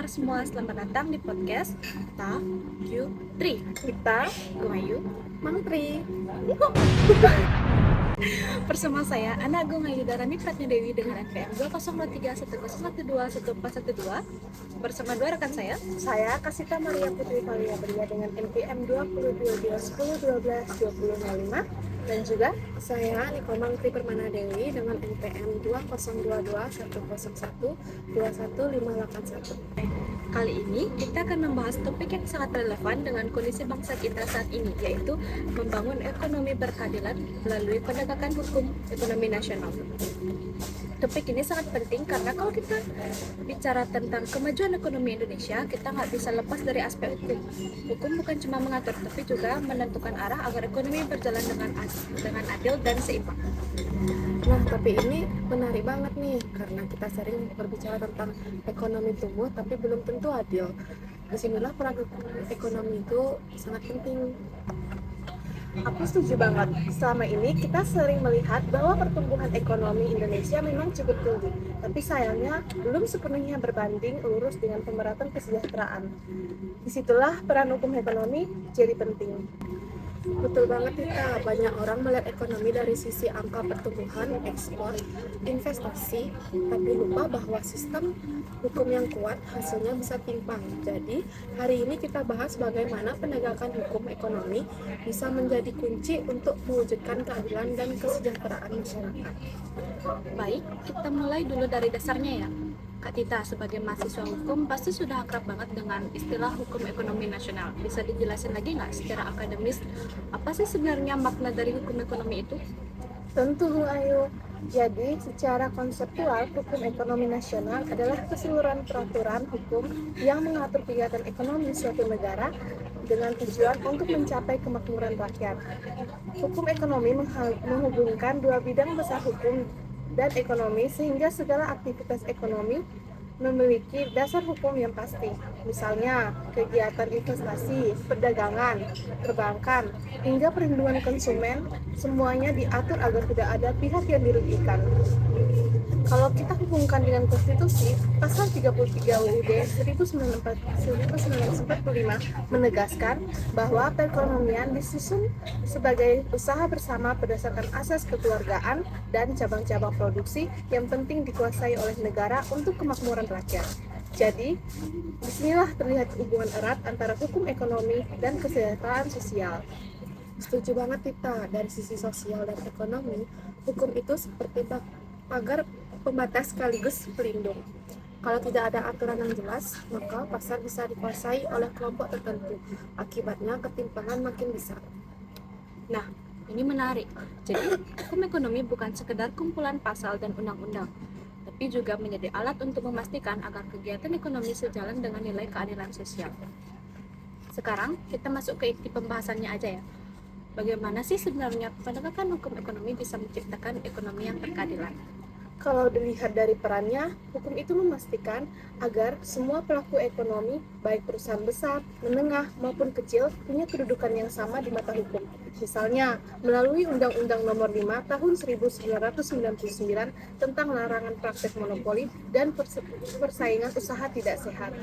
pendengar semua, selamat datang di podcast Ta Q3. Kita Gomayu Mantri. bersama saya Ana Agung Ayu Darani Pratnya Dewi dengan NPM 2023101414112 bersama dua rekan Saya Kasita Maria Putri Valia Beria dengan NPM 20210122005 dan juga saya Niko Mantri Permana Dewi dengan NPM 2022101215881. Kali ini kita akan membahas topik yang sangat relevan dengan kondisi bangsa kita saat ini, yaitu membangun ekonomi berkeadilan melalui penegakan hukum ekonomi nasional. Topik ini sangat penting karena kalau kita bicara tentang kemajuan ekonomi Indonesia, kita nggak bisa lepas dari aspek hukum. Hukum bukan cuma mengatur, tapi juga menentukan arah agar ekonomi berjalan dengan adil dan seimbang. Nah, tapi ini menarik banget nih karena kita sering berbicara tentang ekonomi tumbuh tapi belum tentu adil. Disinilah peran ekonomi itu sangat penting. Aku setuju banget. Selama ini kita sering melihat bahwa pertumbuhan ekonomi Indonesia memang cukup tinggi, tapi sayangnya belum sepenuhnya berbanding lurus dengan pemerataan kesejahteraan. Disitulah peran hukum ekonomi jadi penting. Betul banget Tita, banyak orang melihat ekonomi dari sisi angka pertumbuhan, ekspor, investasi, tapi lupa bahwa sistem hukum yang kuat hasilnya bisa timpang. Jadi, hari ini kita bahas bagaimana penegakan hukum ekonomi bisa menjadi kunci untuk mewujudkan keadilan dan kesejahteraan masyarakat. Baik, kita mulai dulu dari dasarnya ya. Kak Tita, sebagai mahasiswa hukum, pasti sudah akrab banget dengan istilah hukum ekonomi nasional. Bisa dijelasin lagi nggak secara akademis, apa sih sebenarnya makna dari hukum ekonomi itu? Tentu, Ayu. Jadi, secara konseptual, hukum ekonomi nasional adalah keseluruhan peraturan hukum yang mengatur kegiatan ekonomi suatu negara dengan tujuan untuk mencapai kemakmuran rakyat. Hukum ekonomi menghubungkan dua bidang besar hukum dan ekonomi sehingga segala aktivitas ekonomi memiliki dasar hukum yang pasti. Misalnya, kegiatan investasi, perdagangan, perbankan, hingga perlindungan konsumen, semuanya diatur agar tidak ada pihak yang dirugikan. Kalau kita hubungkan dengan konstitusi, pasal 33 UUD 1945 menegaskan bahwa perekonomian disusun sebagai usaha bersama berdasarkan asas kekeluargaan dan cabang-cabang produksi yang penting dikuasai oleh negara untuk kemakmuran rakyat. Jadi, disinilah terlihat hubungan erat antara hukum ekonomi dan kesejahteraan sosial. Setuju banget Tita, dari sisi sosial dan ekonomi, hukum itu seperti pagar pembatas sekaligus pelindung. Kalau tidak ada aturan yang jelas, maka pasar bisa dikuasai oleh kelompok tertentu. Akibatnya ketimpangan makin besar. Nah, ini menarik. Jadi, hukum ekonomi bukan sekedar kumpulan pasal dan undang-undang, tapi juga menjadi alat untuk memastikan agar kegiatan ekonomi sejalan dengan nilai keadilan sosial. Sekarang, kita masuk ke inti pembahasannya aja ya. Bagaimana sih sebenarnya penegakan hukum ekonomi bisa menciptakan ekonomi yang berkeadilan? Kalau dilihat dari perannya, hukum itu memastikan agar semua pelaku ekonomi, baik perusahaan besar, menengah, maupun kecil, punya kedudukan yang sama di mata hukum. Misalnya, melalui Undang-Undang Nomor 5 Tahun 1999 tentang larangan praktek monopoli dan persaingan usaha tidak sehat.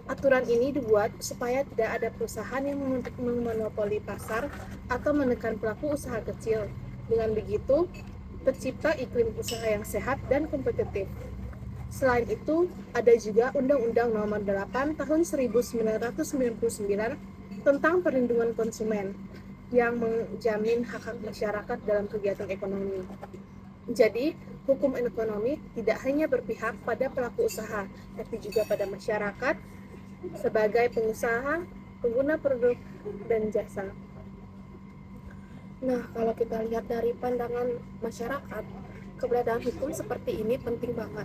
Aturan ini dibuat supaya tidak ada perusahaan yang memonopoli pasar atau menekan pelaku usaha kecil. Dengan begitu, tercipta iklim usaha yang sehat dan kompetitif. Selain itu, ada juga Undang-Undang Nomor 8 Tahun 1999 tentang perlindungan konsumen yang menjamin hak-hak masyarakat dalam kegiatan ekonomi. Jadi, hukum ekonomi tidak hanya berpihak pada pelaku usaha, tapi juga pada masyarakat sebagai pengusaha, pengguna produk, dan jasa. Nah, kalau kita lihat dari pandangan masyarakat, keberadaan hukum seperti ini penting banget.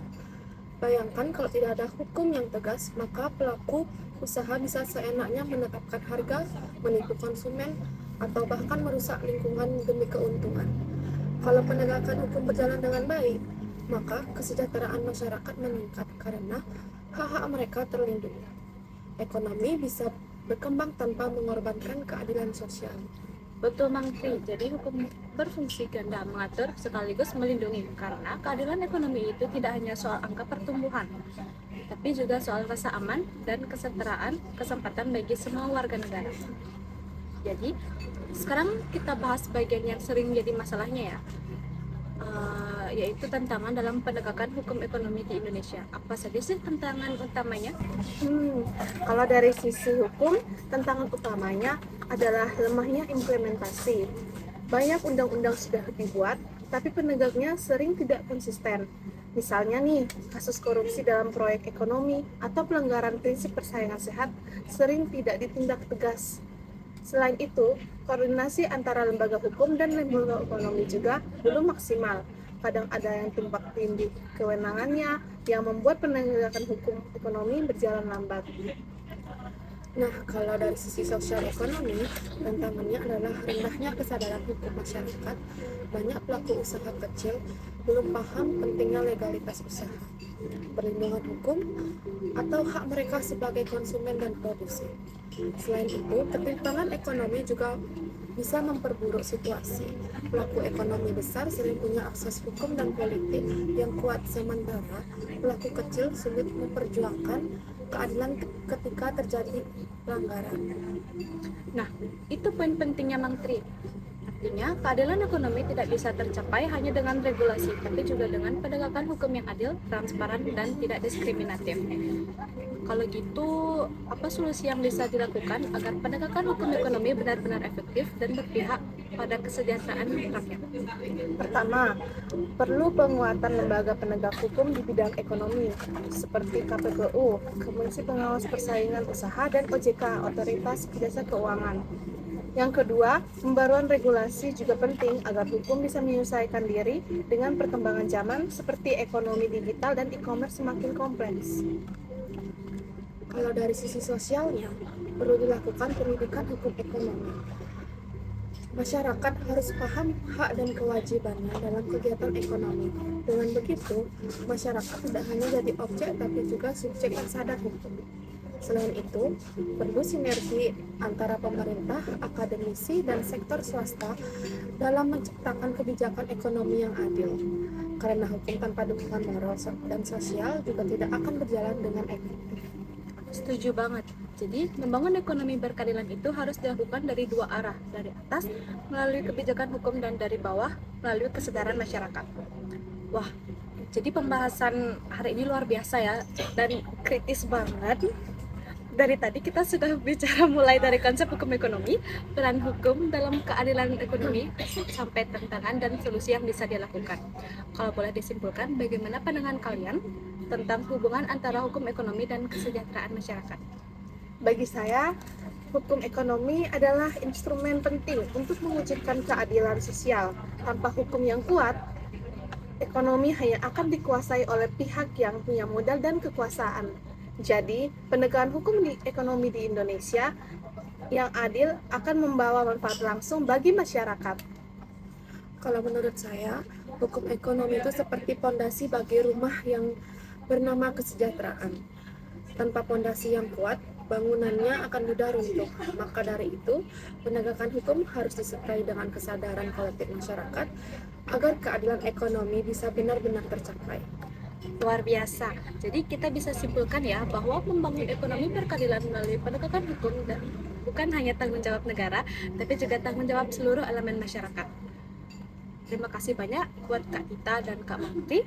Bayangkan kalau tidak ada hukum yang tegas, maka pelaku usaha bisa seenaknya menetapkan harga, menipu konsumen, atau bahkan merusak lingkungan demi keuntungan. Kalau penegakan hukum berjalan dengan baik, maka kesejahteraan masyarakat meningkat karena hak-hak mereka terlindungi. Ekonomi bisa berkembang tanpa mengorbankan keadilan sosial. Betul Mangkri, jadi hukum berfungsi ganda mengatur sekaligus melindungi karena keadilan ekonomi itu tidak hanya soal angka pertumbuhan, tapi juga soal rasa aman dan kesetaraan kesempatan bagi semua warga negara. Jadi, sekarang kita bahas bagian yang sering jadi masalahnya ya, yaitu tantangan dalam penegakan hukum ekonomi di Indonesia. Apa saja sih tantangan utamanya? Kalau dari sisi hukum, tantangan utamanya adalah lemahnya implementasi. Banyak undang-undang sudah dibuat, tapi penegaknya sering tidak konsisten. Misalnya nih, kasus korupsi dalam proyek ekonomi atau pelanggaran prinsip persaingan sehat sering tidak ditindak tegas. Selain itu, koordinasi antara lembaga hukum dan lembaga ekonomi juga belum maksimal. Kadang ada yang tumpang tindih kewenangannya yang membuat penegakan hukum ekonomi berjalan lambat. Nah, kalau dari sisi sosial ekonomi, tantangannya adalah rendahnya kesadaran hukum masyarakat. Banyak pelaku usaha kecil belum paham pentingnya legalitas usaha, perlindungan hukum, atau hak mereka sebagai konsumen dan produsen. Selain itu, ketimpangan ekonomi juga bisa memperburuk situasi. Pelaku ekonomi besar sering punya akses hukum dan politik yang kuat, sementara pelaku kecil sulit memperjuangkan keadilan ketika terjadi pelanggaran. Nah, itu poin pentingnya Mangkri. Artinya, keadilan ekonomi tidak bisa tercapai hanya dengan regulasi, tapi juga dengan penegakan hukum yang adil, transparan, dan tidak diskriminatif. Kalau gitu, apa solusi yang bisa dilakukan agar penegakan hukum ekonomi benar-benar efektif dan berpihak pada kesejahteraan rakyat? Pertama, perlu penguatan lembaga penegak hukum di bidang ekonomi, seperti KPPU, Komisi Pengawas Persaingan Usaha, dan OJK, Otoritas Jasa Keuangan. Yang kedua, pembaruan regulasi juga penting agar hukum bisa menyesuaikan diri dengan perkembangan zaman seperti ekonomi digital dan e-commerce semakin kompleks. Kalau dari sisi sosialnya, perlu dilakukan pendidikan hukum ekonomi. Masyarakat harus paham hak dan kewajibannya dalam kegiatan ekonomi. Dengan begitu, masyarakat tidak hanya jadi objek tapi juga subjek yang sadar hukum. Selain itu, perlu sinergi antara pemerintah, akademisi, dan sektor swasta dalam menciptakan kebijakan ekonomi yang adil. Karena hukum tanpa dukungan moral dan sosial juga tidak akan berjalan dengan efektif. Setuju banget. Jadi, membangun ekonomi berkeadilan itu harus dilakukan dari dua arah, dari atas melalui kebijakan hukum dan dari bawah melalui kesadaran masyarakat. Wah, jadi pembahasan hari ini luar biasa ya dan kritis banget. Dari tadi kita sudah bicara mulai dari konsep hukum ekonomi, peran hukum dalam keadilan ekonomi, sampai tantangan dan solusi yang bisa dilakukan. Kalau boleh disimpulkan, bagaimana pandangan kalian tentang hubungan antara hukum ekonomi dan kesejahteraan masyarakat? Bagi saya, hukum ekonomi adalah instrumen penting untuk mewujudkan keadilan sosial. Tanpa hukum yang kuat, ekonomi hanya akan dikuasai oleh pihak yang punya modal dan kekuasaan. Jadi, penegakan hukum di ekonomi di Indonesia yang adil akan membawa manfaat langsung bagi masyarakat. Kalau menurut saya, hukum ekonomi itu seperti pondasi bagi rumah yang bernama kesejahteraan. Tanpa pondasi yang kuat, bangunannya akan mudah runtuh. Maka dari itu, penegakan hukum harus disertai dengan kesadaran kolektif masyarakat agar keadilan ekonomi bisa benar-benar tercapai. Luar biasa. Jadi kita bisa simpulkan ya bahwa membangun ekonomi berkeadilan melalui penegakan hukum dan bukan hanya tanggung jawab negara, tapi juga tanggung jawab seluruh elemen masyarakat. Terima kasih banyak buat Kak Tita dan Kak Mangkri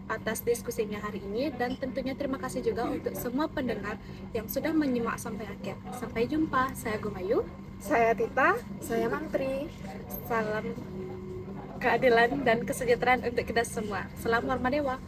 atas diskusinya hari ini, dan tentunya terima kasih juga untuk semua pendengar yang sudah menyimak sampai akhir. Sampai jumpa. Saya Gumayu. Saya Tita. Saya Mantri. Salam keadilan dan kesejahteraan untuk kita semua. Salam Horma Dewa.